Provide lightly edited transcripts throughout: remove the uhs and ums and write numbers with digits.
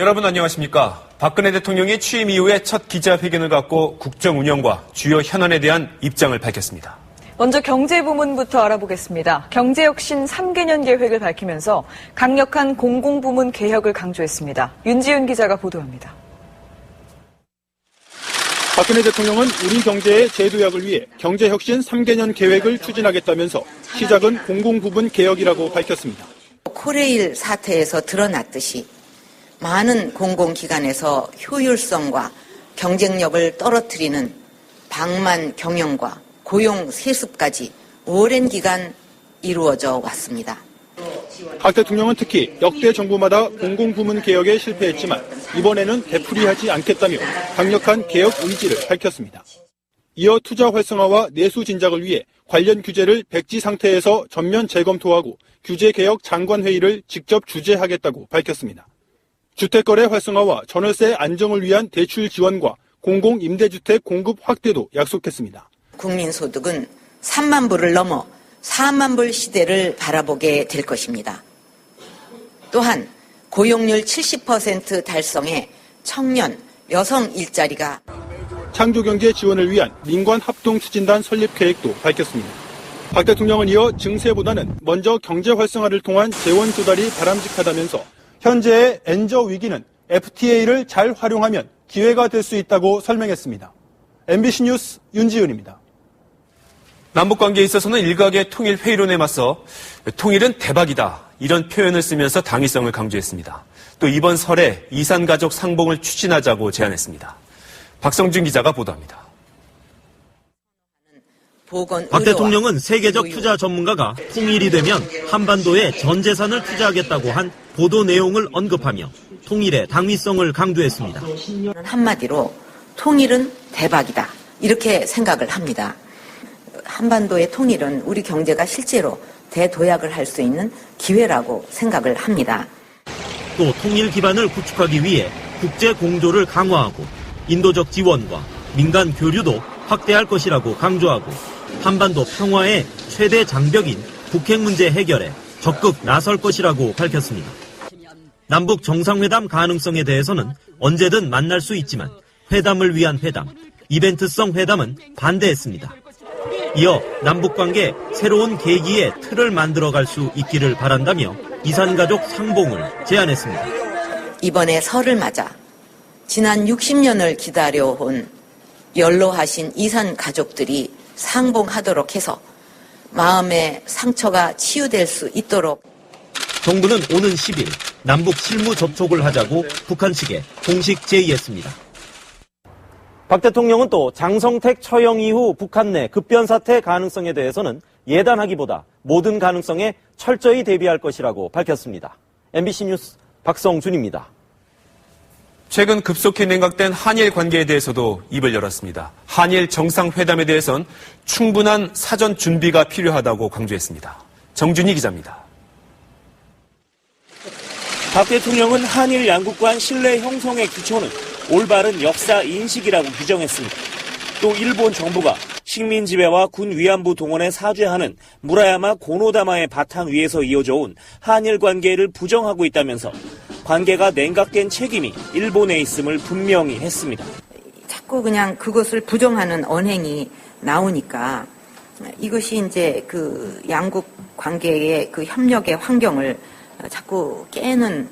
여러분 안녕하십니까? 박근혜 대통령이 취임 이후에 첫 기자회견을 갖고 국정 운영과 주요 현안에 대한 입장을 밝혔습니다. 먼저 경제 부문부터 알아보겠습니다. 경제혁신 3개년 계획을 밝히면서 강력한 공공부문 개혁을 강조했습니다. 윤지윤 기자가 보도합니다. 박근혜 대통령은 우리 경제의 재도약을 위해 경제혁신 3개년 계획을 추진하겠다면서 시작은 공공부문 개혁이라고 밝혔습니다. 코레일 사태에서 드러났듯이 많은 공공기관에서 효율성과 경쟁력을 떨어뜨리는 방만 경영과 고용 세습까지 오랜 기간 이루어져 왔습니다. 박 대통령은 특히 역대 정부마다 공공부문 개혁에 실패했지만 이번에는 되풀이하지 않겠다며 강력한 개혁 의지를 밝혔습니다. 이어 투자 활성화와 내수 진작을 위해 관련 규제를 백지 상태에서 전면 재검토하고 규제개혁 장관회의를 직접 주재하겠다고 밝혔습니다. 주택거래 활성화와 전월세 안정을 위한 대출 지원과 공공임대주택 공급 확대도 약속했습니다. 국민소득은 3만 불을 넘어 4만 불 시대를 바라보게 될 것입니다. 또한 고용률 70% 달성에 청년, 여성 일자리가 창조경제 지원을 위한 민관합동추진단 설립 계획도 밝혔습니다. 박 대통령은 이어 증세보다는 먼저 경제 활성화를 통한 재원 조달이 바람직하다면서 현재의 엔저 위기는 FTA를 잘 활용하면 기회가 될 수 있다고 설명했습니다. MBC 뉴스 윤지윤입니다. 남북관계에 있어서는 일각의 통일 회의론에 맞서 통일은 대박이다 이런 표현을 쓰면서 당위성을 강조했습니다. 또 이번 설에 이산가족 상봉을 추진하자고 제안했습니다. 박성준 기자가 보도합니다. 박 대통령은 세계적 투자 전문가가 통일이 되면 한반도에 전 재산을 투자하겠다고 한 보도 내용을 언급하며 통일의 당위성을 강조했습니다. 한마디로 통일은 대박이다 이렇게 생각을 합니다. 한반도의 통일은 우리 경제가 실제로 대도약을 할 수 있는 기회라고 생각을 합니다. 또 통일 기반을 구축하기 위해 국제 공조를 강화하고 인도적 지원과 민간 교류도 확대할 것이라고 강조하고 한반도 평화의 최대 장벽인 북핵 문제 해결에 적극 나설 것이라고 밝혔습니다. 남북 정상회담 가능성에 대해서는 언제든 만날 수 있지만 회담을 위한 회담, 이벤트성 회담은 반대했습니다. 이어 남북관계 새로운 계기의 틀을 만들어갈 수 있기를 바란다며 이산가족 상봉을 제안했습니다. 이번에 설을 맞아 지난 60년을 기다려온 연로하신 이산 가족들이 상봉하도록 해서 마음의 상처가 치유될 수 있도록 정부는 오는 10일 남북 실무 접촉을 하자고 북한 측에 공식 제의했습니다. 박 대통령은 또 장성택 처형 이후 북한 내 급변 사태 가능성에 대해서는 예단하기보다 모든 가능성에 철저히 대비할 것이라고 밝혔습니다. MBC 뉴스 박성준입니다. 최근 급속히 냉각된 한일 관계에 대해서도 입을 열었습니다. 한일 정상회담에 대해선 충분한 사전 준비가 필요하다고 강조했습니다. 정준희 기자입니다. 박 대통령은 한일 양국 간 신뢰 형성의 기초는 올바른 역사 인식이라고 규정했습니다. 또 일본 정부가 식민 지배와 군 위안부 동원에 사죄하는 무라야마 고노다마의 바탕 위에서 이어져 온 한일 관계를 부정하고 있다면서 관계가 냉각된 책임이 일본에 있음을 분명히 했습니다. 자꾸 그냥 그것을 부정하는 언행이 나오니까 이것이 이제 그 양국 관계의 그 협력의 환경을 자꾸 깨는.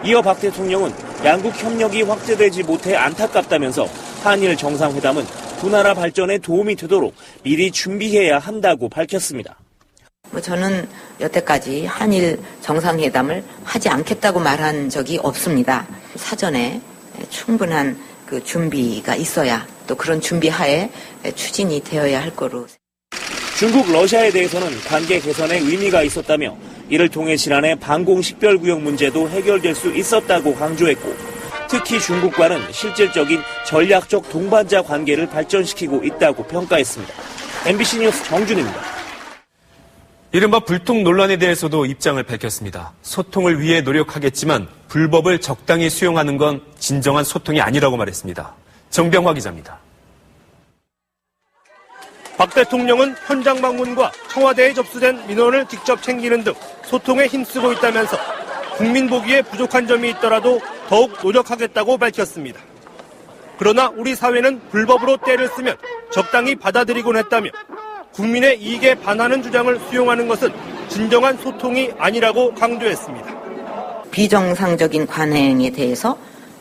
이어 박 대통령은 양국 협력이 확대되지 못해 안타깝다면서 한일 정상회담은 두 나라 발전에 도움이 되도록 미리 준비해야 한다고 밝혔습니다. 저는 여태까지 한일 정상회담을 하지 않겠다고 말한 적이 없습니다. 사전에 충분한 그 준비가 있어야 또 그런 준비하에 추진이 되어야 할 거로. 중국, 러시아에 대해서는 관계 개선에 의미가 있었다며 이를 통해 지난해 방공식별구역 문제도 해결될 수 있었다고 강조했고 특히 중국과는 실질적인 전략적 동반자 관계를 발전시키고 있다고 평가했습니다. MBC 뉴스 정준입니다. 이른바 불통 논란에 대해서도 입장을 밝혔습니다. 소통을 위해 노력하겠지만 불법을 적당히 수용하는 건 진정한 소통이 아니라고 말했습니다. 정병화 기자입니다. 박 대통령은 현장 방문과 청와대에 접수된 민원을 직접 챙기는 등 소통에 힘쓰고 있다면서 국민 보기에 부족한 점이 있더라도 더욱 노력하겠다고 밝혔습니다. 그러나 우리 사회는 불법으로 때를 쓰면 적당히 받아들이곤 했다며 국민의 이익에 반하는 주장을 수용하는 것은 진정한 소통이 아니라고 강조했습니다. 비정상적인 관행에 대해서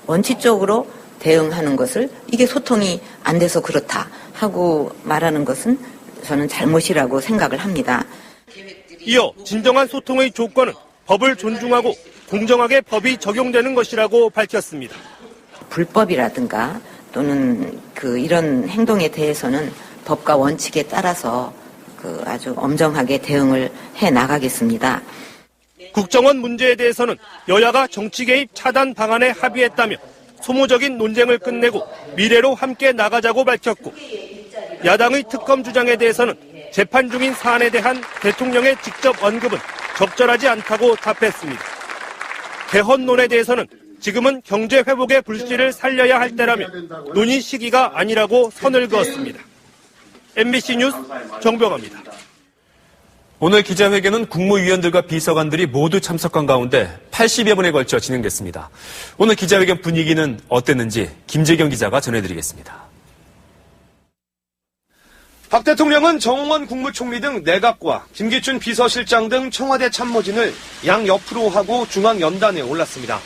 원칙적으로 대응하는 것을 이게 소통이 안 돼서 그렇다 하고 말하는 것은 저는 잘못이라고 생각을 합니다. 이어 진정한 소통의 조건은 법을 존중하고 공정하게 법이 적용되는 것이라고 밝혔습니다. 불법이라든가 또는 이런 행동에 대해서는 법과 원칙에 따라서 아주 엄정하게 대응을 해 나가겠습니다. 국정원 문제에 대해서는 여야가 정치 개입 차단 방안에 합의했다며 소모적인 논쟁을 끝내고 미래로 함께 나가자고 밝혔고, 야당의 특검 주장에 대해서는 재판 중인 사안에 대한 대통령의 직접 언급은 적절하지 않다고 답했습니다. 개헌론에 대해서는 지금은 경제 회복의 불씨를 살려야 할 때라며 논의 시기가 아니라고 선을 그었습니다. MBC 뉴스 정병화입니다. 오늘 기자회견은 국무위원들과 비서관들이 모두 참석한 가운데 80여 분에 걸쳐 진행됐습니다. 오늘 기자회견 분위기는 어땠는지 김재경 기자가 전해드리겠습니다. 박 대통령은 정홍원 국무총리 등 내각과 김기춘 비서실장 등 청와대 참모진을 양옆으로 하고 중앙연단에 올랐습니다.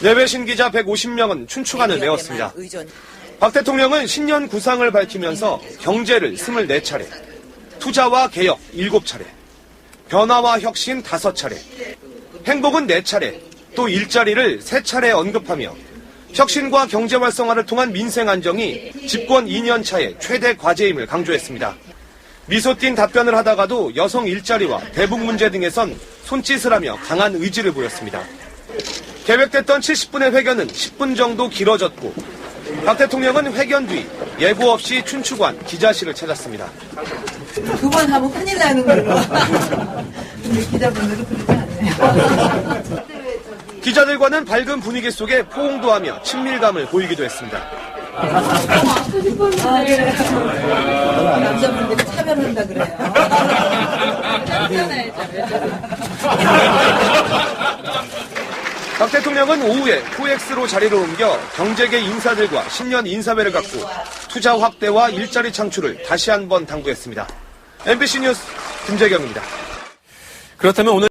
내외신 기자 150명은 춘추관을 메웠습니다. 박 대통령은 신년 구상을 밝히면서 경제를 24차례, 투자와 개혁 7차례, 변화와 혁신 5차례, 행복은 4차례, 또 일자리를 3차례 언급하며 혁신과 경제 활성화를 통한 민생 안정이 집권 2년 차의 최대 과제임을 강조했습니다. 미소 띈 답변을 하다가도 여성 일자리와 대북 문제 등에선 손짓을 하며 강한 의지를 보였습니다. 계획됐던 70분의 회견은 10분 정도 길어졌고, 박 대통령은 회견 뒤 예고 없이 춘추관 기자실을 찾았습니다. 2번 하면 큰일 나는 걸로. 근데 기자분들은 그렇지 않네요. 기자들과는 밝은 분위기 속에 포옹도 하며 친밀감을 보이기도 했습니다. 남자분들이 차별한다 그래요. 박 대통령은 오후에 코엑스로 자리를 옮겨 경제계 인사들과 신년 인사회를 갖고 투자 확대와 일자리 창출을 다시 한번 당부했습니다. MBC 뉴스 김재경입니다. 그렇다면 오늘